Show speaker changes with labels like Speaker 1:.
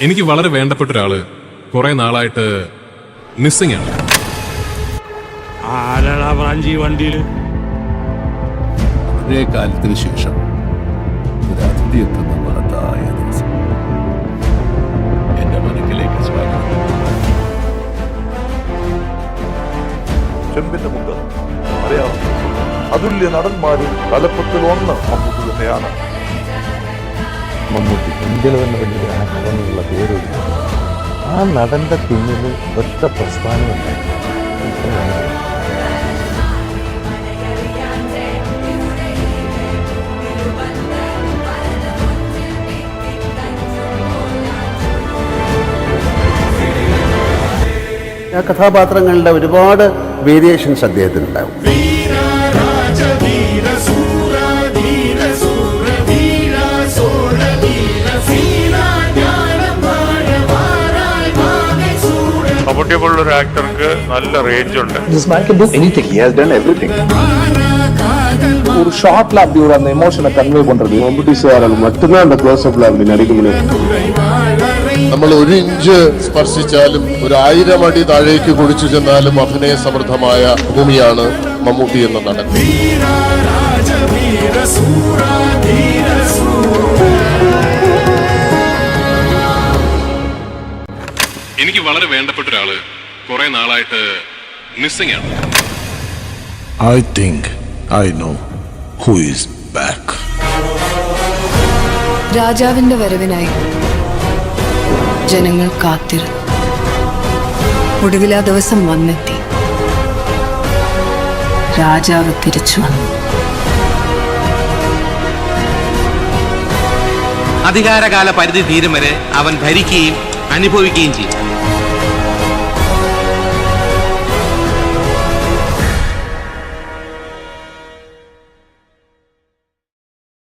Speaker 1: എനിക്ക് വളരെ വേണ്ടപ്പെട്ട ഒരാള് കുറെ നാളായിട്ട് മിസ്സിംഗ് ആണ്.
Speaker 2: ആരാടാ ബ്രാഞ്ചി വണ്ടിയിൽ?
Speaker 3: വളരെ കാലത്തിന് ശേഷം ഒരു അതിഥി എത്തുന്ന മഹത്തായ ദിവസം. എന്റെ മനക്കിലേക്ക് സ്വാഗതം.
Speaker 4: ചെമ്പിന്റെ മുഖം അറിയാം. അതുല്യ നടന്മാരിൽ തലപ്പത്തിൽ ഒന്ന് മമ്മൂട്ടി തന്നെയാണ്.
Speaker 5: മമ്മൂട്ടി ഇന്ത്യയിൽ തന്നെ വലിയ ആക്ടറെന്നുള്ള പേരൊരു ആ നടന്റെ പിന്നിൽ ഒറ്റ പ്രസ്ഥാനമുണ്ടായിരുന്നു.
Speaker 6: ആ കഥാപാത്രങ്ങളുടെ ഒരുപാട് വേരിയേഷൻസ് അദ്ദേഹത്തിനുണ്ടാവും.
Speaker 4: മമ്മൂട്ടിയെ പോലുള്ള ഒരു ആക്ടർക്ക് നല്ല റേഞ്ച് ഉണ്ട്.
Speaker 5: ஒரு ஷார்ட்ல அப்படி ஒரு அந்த எமோஷனை கன்வே பண்றது மம்முட்டி சார் மட்டும்தான் அந்த க்ளோஸ் அப்ல அப்படி நடிக்க முடியும்.
Speaker 3: നമ്മൾ ഒരു ഇഞ്ച് സ്പർശിച്ചാലും 1000 അടി താഴേക്ക് കുടിച്ചു ചെന്നാലും അഭിനയ സമൃദ്ധമായ ഭൂമിയാണ് മമ്മൂട്ടി എന്ന നടൻ.
Speaker 1: എനിക്ക് വളരെ വേണ്ടപ്പെട്ട ഒരാള് കുറെ നാളായിട്ട് മിസ്സിംഗ് ആണ്.
Speaker 7: I think I know who is back.
Speaker 8: രാജാവിന്റെ വരവിനായി ജനങ്ങൾ കാത്തിരുന്നു. ഒടുവിൽ ആ ദിവസം വന്നെത്തി. രാജാവ് തിരിച്ചു വന്നു.
Speaker 9: അധികാരകാല പരിധി തീരും വരെ അവൻ ഭരിക്കുകയും അനുഭവിക്കുകയും ചെയ്യും.